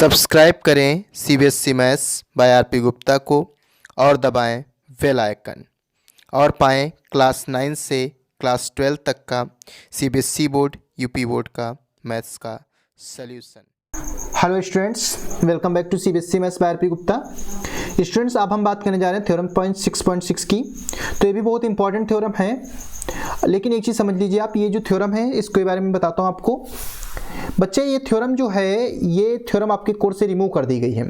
Subscribe करें CBSE maths by RP Gupta को और दबाएं बेल आइकन और पाएं क्लास 9 से क्लास 12 तक का सीबीएसई बोर्ड यूपी बोर्ड का मैथ्स का solution. Hello students, welcome back to CBSE maths by RP Gupta. Students, अब हम बात करने जा रहे हैं थ्योरम पॉइंट 6.6 की। तो ये भी बहुत इंपॉर्टेंट थ्योरम है, लेकिन एक चीज़ समझ लीजिए आप, ये जो थ्योरम है इसके बारे में बताता हूँ आपको। बच्चे, ये थ्योरम जो है, ये थ्योरम आपके कोर्स से रिमूव कर दी गई है।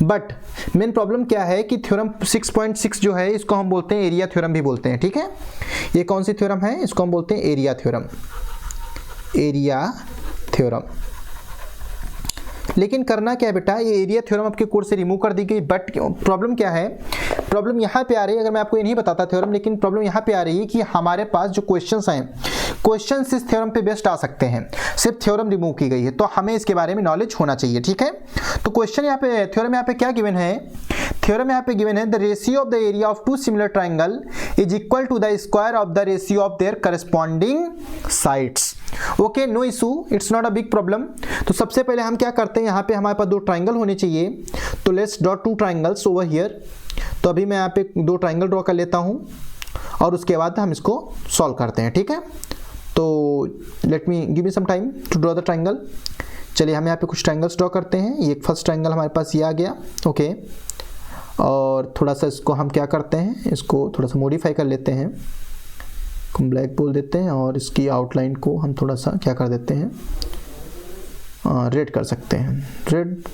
बट मेन प्रॉब्लम क्या है कि थ्योरम 6.6 जो है इसको हम बोलते हैं एरिया थ्योरम भी बोलते हैं। ठीक है, ये कौन सी थ्योरम है? इसको हम बोलते हैं एरिया थ्योरम। Area theorem. लेकिन करना क्या है बेटा, ये एरिया थ्योरम आपके कोर्स से रिमूव कर दी गई। बट प्रॉब्लम क्या है? प्रॉब्लम यहाँ पे आ रही है, अगर मैं आपको ये नहीं बताता थ्योरम, लेकिन प्रॉब्लम यहाँ पे आ रही है कि हमारे पास जो क्वेश्चंस हैं, क्वेश्चंस इस थ्योरम पे बेस्ट आ सकते हैं, सिर्फ थ्योरम रिमूव की गई है, तो हमें इसके बारे में नॉलेज होना चाहिए। ठीक है, तो क्वेश्चन यहाँ पे, थ्योरम यहाँ पे क्या गिवन है? थ्योरम यहाँ पे गिवन है, the ratio of the area of two similar triangle is equal to the square of the ratio of their corresponding sides. Okay, no issue, it's not a big problem. तो सबसे पहले हम क्या करते हैं, यहाँ पे हमारे पास दो ट्राइंगल होने चाहिए, तो let's draw two triangles over here. तो अभी मैं यहाँ पे दो ट्राइंगल ड्रॉ कर लेता हूँ और उसके बाद हम इसको सॉल्व करते हैं। ठीक है, तो let me give me some time to draw the triangle. चलिए हम यहाँ पे कुछ ट्राइंगल्स ड्रॉ करते हैं। ये फर्स्ट ट्राइंगल हमारे पास ये आ गया। ओके, और थोड़ा सा इसको हम क्या करते हैं, इसको थोड़ा सा मॉडिफाई कर लेते हैं, हम ब्लैक बोल देते हैं, और इसकी आउटलाइन को हम थोड़ा सा क्या कर देते हैं, रेड कर सकते हैं। रेड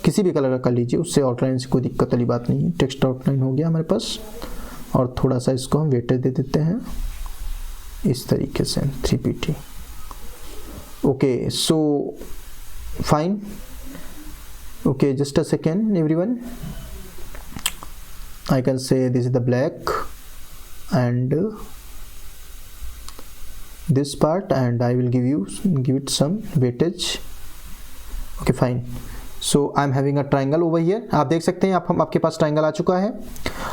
किसी भी कलर का कर लीजिए, उससे आउटलाइन से कोई दिक्कत वाली बात नहीं है। टेक्स्ट आउटलाइन हो गया हमारे पास, और थोड़ा सा इसको हम वेटेज दे देते हैं इस तरीके से 3pt। Okay, so fine. Okay, just a second everyone, I can say this is the black and this part, and I will give it some weightage. Okay, fine. So I'm having a triangle over here. आप देख सकते हैं, आपके पास triangle आ चुका है,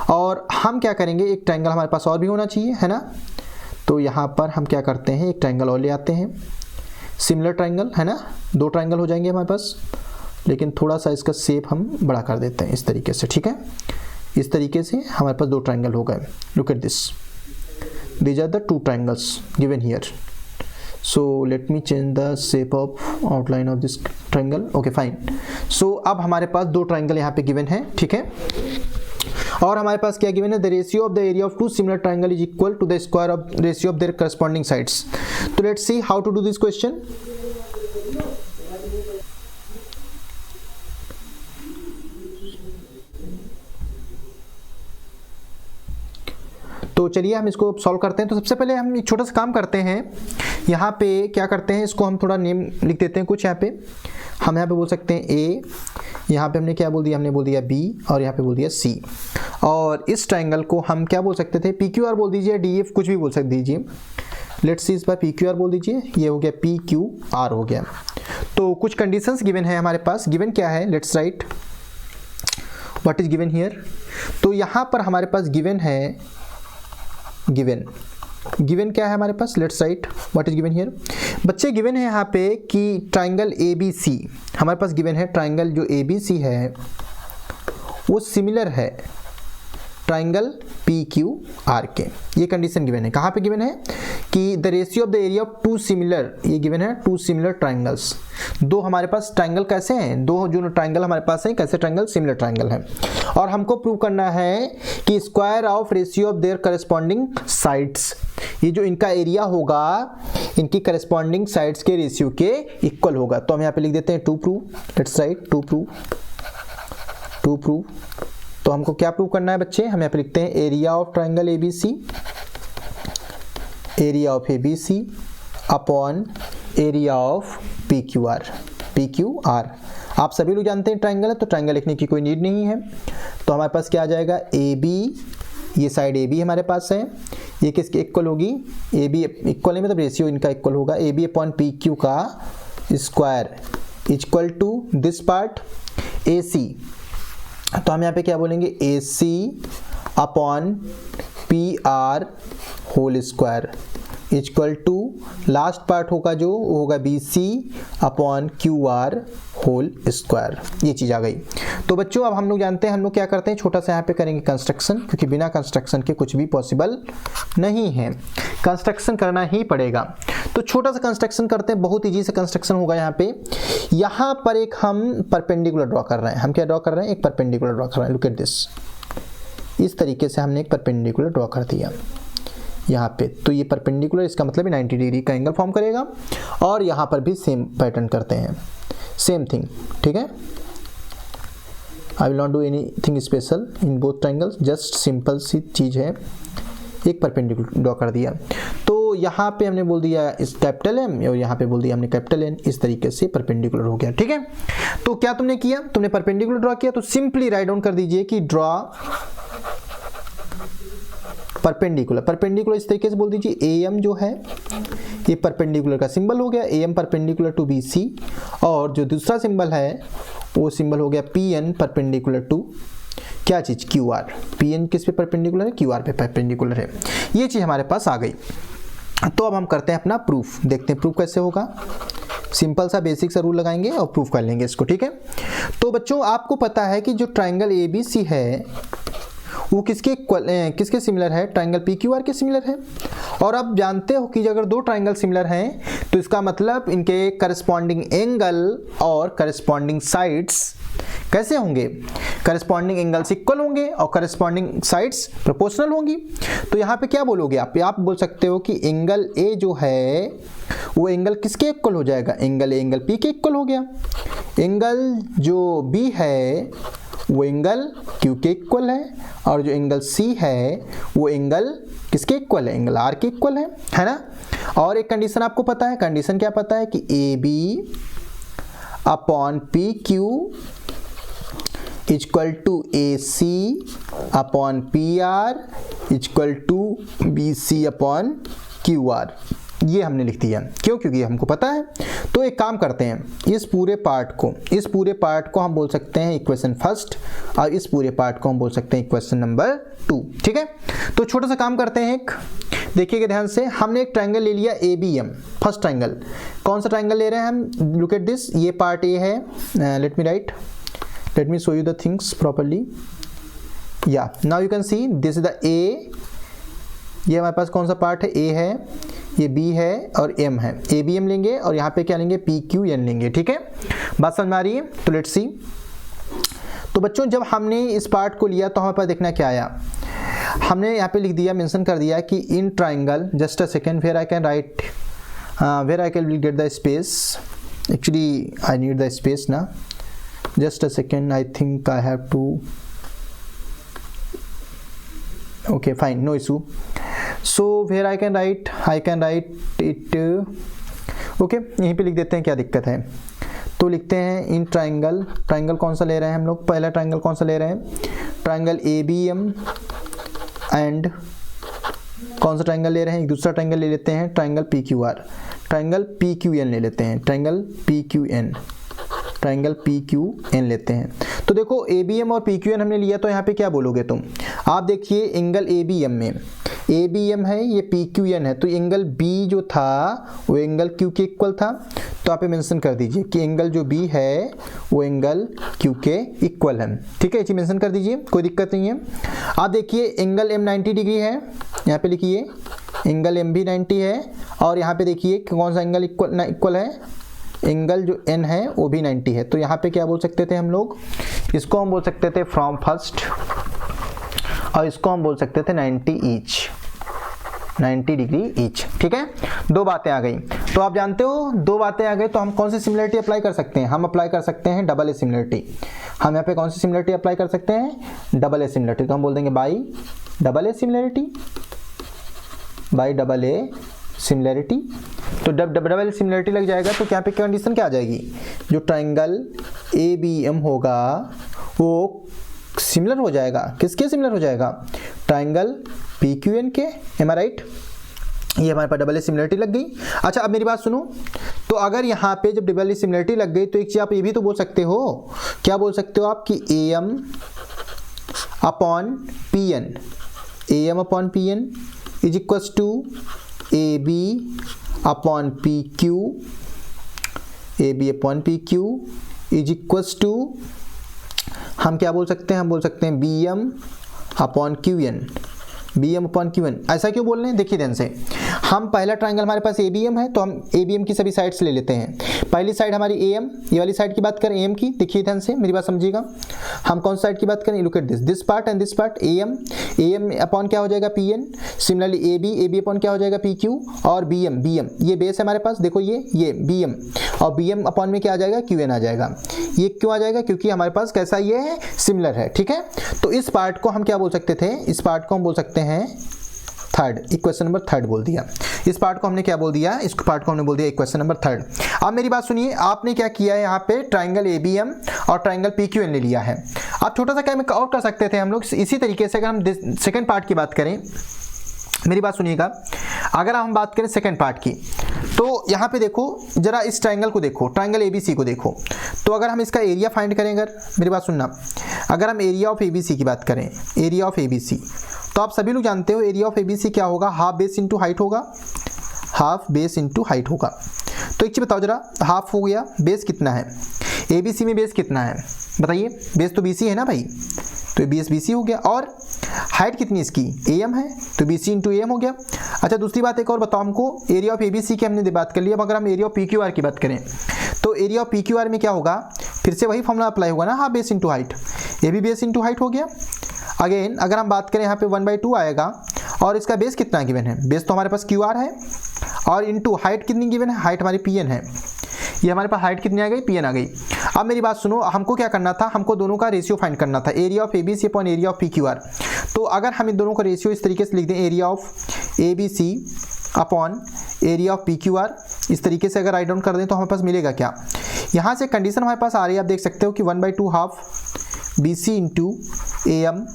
और हम क्या करेंगे, एक ट्राइंगल हमारे पास और भी होना चाहिए, है ना। तो यहाँ पर हम क्या करते हैं, एक ट्राइंगल और ले आते हैं, सिमिलर ट्राइंगल, है ना। दो ट्राइंगल हो जाएंगे हमारे पास, लेकिन थोड़ा सा इसका शेप हम बड़ा कर देते हैं इस तरीके से। ठीक है, इस तरीके से हमारे पास दो ट्राइंगल हो गए। Look at this, these are the two triangles given here. So let me change the shape of outline of this triangle. Okay, fine. So अब हमारे पास दो ट्राइंगल यहाँ पे गिवन है। ठीक है, और हमारे पास क्या गिवन है, the ratio of the area of two similar triangle is equal to the square of ratio of their corresponding sides. तो let's see how to do this question. तो चलिए हम इसको सॉल्व करते हैं। तो सबसे पहले हम एक छोटा सा काम करते हैं, यहाँ पे क्या करते हैं, इसको हम थोड़ा नेम लिख देते हैं कुछ। यहाँ पे हम यहाँ पे बोल सकते हैं ए, यहाँ पे हमने क्या बोल दिया, हमने बोल दिया बी, और यहाँ पे बोल दिया सी। और इस ट्राइंगल को हम क्या बोल सकते थे, पी क्यू आर बोल दीजिए, डी एफ कुछ भी बोल सकते दीजिए। लेट्स सी, इस बार पी क्यू आर बोल दीजिए, ये हो गया पी क्यू आर हो गया। तो कुछ कंडीशंस गिवन है हमारे पास। गिवन क्या है, let's write what is given here. तो यहाँ पर हमारे पास गिवन है, गिवन क्या है हमारे पास, let's write what is given here. बच्चे, गिवन है यहाँ पे कि ट्राइंगल ए बी सी, हमारे पास गिवन है ट्राइंगल जो ए बी सी है वो सिमिलर है ट्राइंगल पी क्यू आर के। ये कंडीशन गिवन है। कहाँ पे गिवन है कि the ratio of the area of two similar, ये गिवन है टू सिमिलर ट्राइंगल्स। दो हमारे पास ट्राइंगल कैसे हैं, दो जो ट्राइंगल हमारे पास हैं, कैसे ट्राइंगल, सिमिलर ट्राइंगल हैं। और हमको प्रूव करना है कि square of ratio of their corresponding sides, ये जो इनका एरिया होगा इनकी करस्पॉन्डिंग साइड्स के रेशियो के इक्वल होगा। तो हम यहाँ पे लिख देते हैं to prove. Let's write to prove. तो हमको क्या प्रूव करना है बच्चे, हम यहाँ पे लिखते हैं area of triangle ABC, area of ABC upon area of P Q R. आप सभी लोग जानते हैं ट्राइंगल है, तो ट्राइंगल लिखने की कोई नीड नहीं है। तो हमारे पास क्या आ जाएगा, ए बी, ये साइड ए बी हमारे पास है, ये किसके इक्वल होगी, ए बी इक्वल है, मतलब रेशियो इनका इक्वल होगा, A B upon P Q का square equal to this part A C. तो हम यहाँ पे क्या बोलेंगे, A C upon P R whole square equal to last part होगा जो वो होगा BC upon QR whole square. ये चीज़ आ गई। तो बच्चों अब हम लोग जानते हैं हम लोग क्या करते हैं, छोटा सा यहाँ पे करेंगे कंस्ट्रक्शन, क्योंकि बिना कंस्ट्रक्शन के कुछ भी पॉसिबल नहीं है, कंस्ट्रक्शन करना ही पड़ेगा। तो छोटा सा कंस्ट्रक्शन करते हैं, बहुत ईजी से कंस्ट्रक्शन होगा। यहाँ पर एक हम परपेंडिकुलर ड्रॉ कर रहे हैं। हम क्या ड्रॉ कर रहे हैं, एक परपेंडिकुलर ड्रॉ कर रहे हैं। लुक एट दिस, इस तरीके से हमने एक परपेंडिकुलर ड्रॉ कर दिया यहाँ पे। तो ये परपेंडिकुलर, इसका मतलब 90 डिग्री का एंगल फॉर्म करेगा। और यहाँ पर भी सेम पैटर्न करते हैं, सेम थिंग, ठीक है। I will not do anything special in both triangles, just simple सी चीज़ है, एक परपेंडिकुलर ड्रॉ कर दिया। तो यहाँ पे हमने बोल दिया इस कैपिटल M और यहाँ पे बोल दिया हमने कैपिटल N। इस तरीके से परपेंडिकुलर हो गया, ठीक है। तो क्या तुमने किया, तुमने परपेंडिकुलर ड्रॉ किया, तो सिंपली राइट डाउन कर दीजिए कि ड्रॉ परपेंडिकुलर। परपेंडिकुलर इस तरीके से बोल दीजिए, AM जो है ये परपेंडिकुलर का सिंबल हो गया, AM परपेंडिकुलर टू BC, और जो दूसरा सिंबल है वो सिंबल हो गया PN परपेंडिकुलर टू क्या चीज़, QR। PN किस पे परपेंडिकुलर है, QR पे परपेंडिकुलर है। ये चीज़ हमारे पास आ गई। तो अब हम करते हैं अपना प्रूफ, देखते हैं प्रूफ कैसे होगा। सिंपल सा बेसिक सा रूल लगाएंगे और प्रूफ कर लेंगे इसको, ठीक है। तो बच्चों आपको पता है कि जो ट्राइंगल ABC है वो किसके सिमिलर है, ट्राइंगल PQR के सिमिलर है। और आप जानते हो कि अगर दो ट्राइंगल सिमिलर हैं तो इसका मतलब इनके करस्पॉन्डिंग एंगल और करस्पॉन्डिंग साइड्स कैसे होंगे, करस्पॉन्डिंग एंगल्स इक्वल होंगे और करस्पॉन्डिंग साइड्स प्रोपोर्शनल होंगी। तो यहाँ पे क्या बोलोगे आप बोल सकते हो कि एंगल A जो है वो एंगल किसके इक्वल हो जाएगा, एंगल A एंगल P के इक्वल हो गया। एंगल जो B है वो एंगल Q के इक्वल है, और जो एंगल C है वो एंगल किसके इक्वल है, एंगल R के इक्वल है ना। और एक कंडीशन आपको पता है, कंडीशन क्या पता है कि AB upon PQ equal to AC upon PR equal to BC upon QR। ये हमने लिख दिया, क्यों, क्योंकि हमको पता है। तो एक काम करते हैं, इस पूरे पार्ट को हम बोल सकते हैं इक्वेशन फर्स्ट, और इस पूरे पार्ट को हम बोल सकते हैं इक्वेशन नंबर 2, ठीक है। तो छोटा सा काम करते हैं, एक देखिएगा ध्यान से, हमने एक ट्राइंगल ले लिया ABM, फर्स्ट ट्राइंगल। कौन सा ट्राइंगल ले रहे हैं हम, लुक एट दिस, ये पार्ट A है। Let me show you the things properly. Yeah now you can see this is the A। ये हमारे पास कौन सा पार्ट है, A है, ये B है और M है। ABM लेंगे और यहाँ पे क्या लेंगे, PQN लेंगे, ठीक है। बात समझ में आ रही है। तो लेट्स सी। तो बच्चों जब हमने इस पार्ट को लिया तो हमारे पास देखना क्या आया, हमने यहाँ पे लिख दिया, मेंशन कर दिया कि in triangle, just a second, where I can write, where I can will get the space, actually I need the space ना, just a second, I think I have to, okay fine, no issue. So where I can write it, okay, यहीं पे लिख देते हैं, क्या दिक्कत है। तो लिखते हैं इन ट्राइंगल कौन सा ले रहे हैं हम लोग, पहला ट्राइंगल कौन सा ले रहे हैं, ट्राइंगल ABM, एंड कौन सा ट्राइंगल ले रहे हैं, एक दूसरा ट्राइंगल ले लेते हैं, ट्राइंगल PQN ले लेते हैं, ट्राइंगल PQN लेते हैं। तो देखो ABM और PQN हमने लिया, तो यहाँ पे क्या बोलोगे तुम, आप देखिए एंगल ABM में ABM है, ये PQN है, तो एंगल B जो था वो एंगल Q के इक्वल था। तो आप मेंशन कर दीजिए कि एंगल जो B है वो एंगल Q के इक्वल है, ठीक है। ये चीज मेंशन कर दीजिए, कोई दिक्कत नहीं है। आप देखिए एंगल M 90 डिग्री है, यहाँ पे लिखिए एंगल M भी 90 है, और यहाँ पे देखिए कौन सा एंगल इक्वल है, एंगल जो N है वो भी 90 है। तो यहाँ पे क्या बोल सकते थे हम लोग, इसको हम बोल सकते थे फ्रॉम फर्स्ट, और इसको हम बोल सकते थे 90 डिग्री ईच, ठीक है। दो बातें आ गई। तो आप जानते हो दो बातें आ गई, तो हम कौन सी सिमिलरिटी अप्लाई कर सकते हैं, हम अप्लाई कर सकते हैं डबल ए सिमिलरिटी। हम यहाँ पे कौन सी सिमिलरिटी अप्लाई कर सकते हैं, डबल ए सिमिलरिटी। तो हम बोल देंगे बाई डबल ए सिमिलरिटी, तो डबल सिमिलरिटी लग जाएगा। तो यहाँ पे कंडीशन क्या आ जाएगी, जो ट्राइंगल ABM होगा वो सिमिलर हो जाएगा, किसके सिमिलर हो जाएगा, ट्राइंगल PQN के, एम आई राइट। ये हमारे पास डबल ए सिमिलरिटी लग गई। अच्छा अब मेरी बात सुनो, तो अगर यहाँ पे जब डबल ए सिमिलरिटी लग गई तो एक चीज़ आप ये भी तो बोल सकते हो, क्या बोल सकते हो आप कि AM upon PN is equals to A B upon P Q, A B upon P Q is equals to, हम क्या बोल सकते हैं, हम बोल सकते हैं B M upon Q N, B M upon Q N. ऐसा क्यों बोल रहे हैं, देखिए ध्यान से, हम पहला ट्राइंगल हमारे पास ए बी एम है, तो हम ए बी एम की सभी साइड्स ले लेते हैं। पहली साइड हमारी ए एम, ये वाली साइड की बात करें ए एम की, देखिए ध्यान से मेरी बात समझिएगा, हम कौन सा साइड की बात करें, look at this part and this part, A M upon क्या हो जाएगा P N, similarly A B upon क्या हो जाएगा पी क्यू, और बी एम ये बेस है हमारे पास, देखो ये बी एम, और बी एम अपॉन में क्या आ जाएगा, क्यू एन आ जाएगा। ये क्यों आ जाएगा, क्योंकि हमारे पास कैसा ये है, सिमिलर है, ठीक है। तो इस पार्ट को हम क्या बोल सकते थे, इस पार्ट को हम बोल सकते हैं थर्ड, इक्वेशन नंबर थर्ड बोल दिया। इस पार्ट को हमने क्या बोल दिया, इस पार्ट को हमने बोल दिया इक्वेशन नंबर थर्ड। अब मेरी बात सुनिए, आपने क्या किया है, यहाँ पे ट्राइंगल ए बी एम और ट्राइंगल पी क्यू एन ले लिया है। अब छोटा सा क्या और कर सकते थे हम लोग, इसी तरीके से अगर हम सेकेंड पार्ट की बात करें, मेरी बात सुनिएगा, अगर हम बात करें सेकेंड पार्ट की, तो यहाँ पे देखो जरा इस ट्राइंगल को देखो, ट्राइंगल एबीसी को देखो, तो अगर हम इसका एरिया फाइंड करें, अगर मेरी बात सुनना, अगर हम एरिया ऑफ एबीसी की बात करें, एरिया ऑफ एबीसी, तो आप सभी लोग जानते हो एरिया ऑफ एबीसी क्या होगा, हाफ बेस इंटू हाइट होगा, हाफ बेस इंटू हाइट होगा। तो एक चीज़ बताओ जरा, हाफ हो गया, बेस कितना है, एबीसी में बेस कितना है बताइए, बेस तो बीसी है ना भाई, तो बेस बीसी हो गया, और हाइट कितनी इसकी, एम है, तो बीसी इंटू एम हो गया। अच्छा दूसरी बात एक और बताओ हमको, एरिया ऑफ एबीसी की हमने बात कर ली, अब अगर हम एरिया ऑफ पीक्यूआर की बात करें, तो एरिया ऑफ पीक्यूआर में क्या होगा, फिर से वही फॉर्मूला अप्लाई होगा ना, हाफ बेस इंटू हाइट, ये भी बेस इंटू हाइट हो गया। अगेन अगर हम बात करें यहाँ पे 1/2 आएगा, और इसका बेस कितना गिवन है, बेस तो हमारे पास क्यू आर है, और इंटू हाइट कितनी गिवन है, हाइट हमारी पी एन है, ये हमारे पास हाइट कितनी आ गई, पी एन आ गई। अब मेरी बात सुनो, हमको क्या करना था, हमको दोनों का रेशियो फाइंड करना था, area of ABC upon area of PQR. तो अगर हम इन दोनों का रेशियो इस तरीके से लिख दें, area of ABC upon area of PQR, इस तरीके से अगर राइट डाउन कर दें तो हमारे पास मिलेगा क्या, यहाँ से कंडीशन हमारे पास आ रही है, आप देख सकते हो कि 1/2 half B C into A M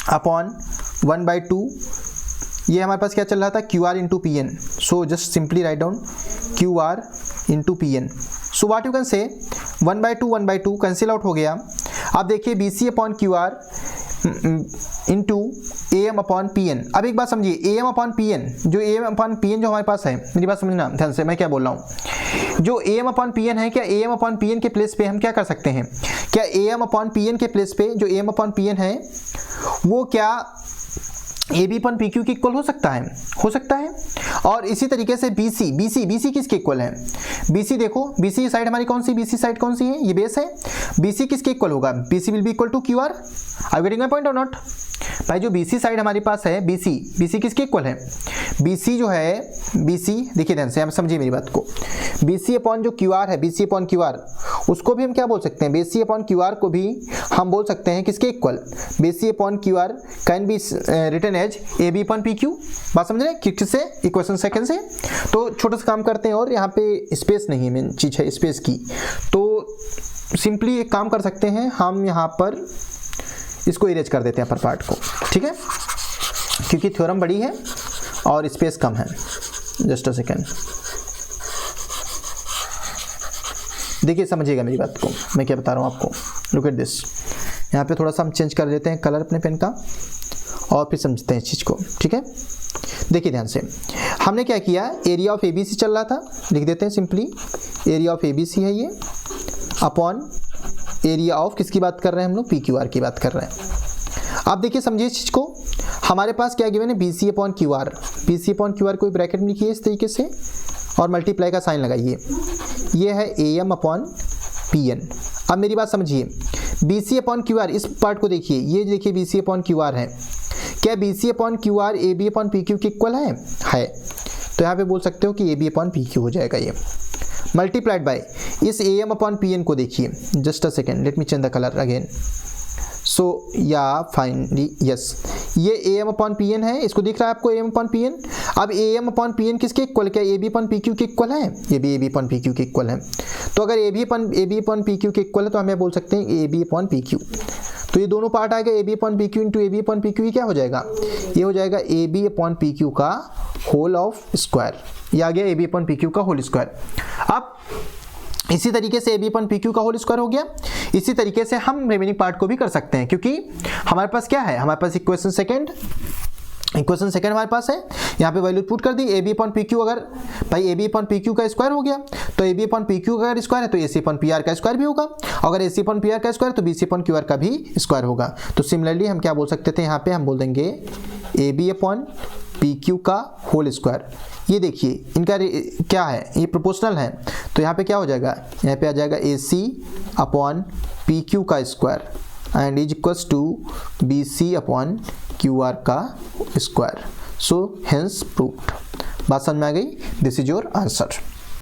upon 1/2, ये हमारे पास क्या चल रहा था, Q R into P N. So just simply write down Q R into P N. So what you can say 1/2 cancel out हो गया। अब देखिए B C upon Q R into A M upon P N. अब एक बात समझिए, A M upon P N, जो A M upon P N जो हमारे पास है, मेरी बात समझना ध्यान से, मैं क्या बोल रहा हूँ, जो A M upon P N है, क्या A M upon P N के प्लेस पे हम क्या कर सकते हैं, क्या A M upon P N के प्लेस पे जो A M upon P N है वो क्या A B upon P Q के इक्वल हो सकता है, हो सकता है। और इसी तरीके से बी सी किसके इक्वल है, बी सी देखो, बी सी साइड हमारी कौन सी, बी सी साइड कौन सी है, ये बेस है, बी सी किसके इक्वल होगा, B C will be equal to Q R. Are you getting my point or not भाई, जो बी सी साइड हमारे पास है, बी सी किसके इक्वल है, बी सी जो है, बी सी देखिए ध्यान से, आप समझिए मेरी बात को, बी सी अपॉन जो क्यू आर है, B C upon Q R, उसको भी हम क्या बोल सकते हैं, B C upon Q R को भी हम बोल सकते हैं किसके equal, B C upon Q R can be written as A B upon P Q. बात समझ रहे हैं किससे, इक्वेशन सेकंड से। तो छोटा सा काम करते हैं, और यहाँ पे स्पेस नहीं है, मेन चीज़ है स्पेस की, तो सिंपली एक काम कर सकते हैं, हम यहाँ पर इसको इरेज कर देते हैं पर पार्ट को, ठीक है, क्योंकि थ्योरम बड़ी है और स्पेस कम है। जस्ट अ सेकेंड, देखिए समझिएगा मेरी बात को, मैं क्या बता रहा हूँ आपको। लुक एट दिस, यहाँ पे थोड़ा सा हम चेंज कर देते हैं कलर अपने पेन का, और फिर समझते हैं इस चीज़ को, ठीक है। देखिए ध्यान से, हमने क्या किया, एरिया ऑफ एबीसी चल रहा था, लिख देते हैं सिंपली, एरिया ऑफ एबीसी है ये, अपॉन एरिया ऑफ किसकी बात कर रहे हैं हम लोग, पी क्यू आर की बात कर रहे हैं। आप देखिए समझिए इस चीज़ को, हमारे पास क्या गिवन है, B C upon Q R, B C upon Q R कोई ब्रैकेट में लिखिए इस तरीके से, और मल्टीप्लाई का साइन लगाइए, ये है A M upon P N. अब मेरी बात समझिए, B C upon Q R, इस पार्ट को देखिए, ये देखिए B C upon Q R है, क्या B C upon Q R A B upon P Q के इक्वल है, तो यहाँ पे बोल सकते हो कि A B upon P Q हो जाएगा ये, मल्टीप्लाइड बाय इस A M upon P N को देखिए, just a second, let me change the colour again. So yeah finally yes, ये A M upon P N है, इसको दिख रहा है आपको A M upon P N. अब A M upon P N किसके इक्वल, क्या A B upon P Q के इक्वल है, ये भी A B upon P Q के इक्वल है। तो अगर A B upon P Q के इक्वल है, तो हमें बोल सकते हैं A B upon P Q. तो ये दोनों पार्ट आएगा, A B upon P Q into A B upon P Q, ये क्या हो जाएगा, ये हो जाएगा A B upon P Q का होल ऑफ स्क्वायर, ये आ गया A B upon P Q का होल स्क्वायर। अब इसी तरीके से A B upon P Q का होल स्क्वायर हो गया। इसी तरीके से हम रिमेनिंग पार्ट को भी कर सकते हैं, क्योंकि हमारे पास क्या है, हमारे पास इक्वेशन सेकेंड इक्वेशन सेकंड हमारे पास है, यहाँ पे वैल्यू पुट कर दी A B upon P Q. अगर भाई A B upon P Q का स्क्वायर हो गया तो A B upon P Q का अगर स्क्वायर है तो A C upon P R का स्क्वायर भी होगा। अगर A C upon P R का स्क्वायर तो B C upon Q R का भी स्क्वायर होगा। तो सिमिलरली हम क्या बोल सकते थे, यहाँ पे हम बोल देंगे A B upon P Q का होल स्क्वायर। ये देखिए इनका क्या है, ये प्रोपोर्शनल है, तो यहाँ पे क्या हो जाएगा, यहाँ पे आ जाएगा A C upon P Q का square and is equals to B C upon Q R का स्क्वायर। So hence proved. बात समझ में आ गई? This is your answer.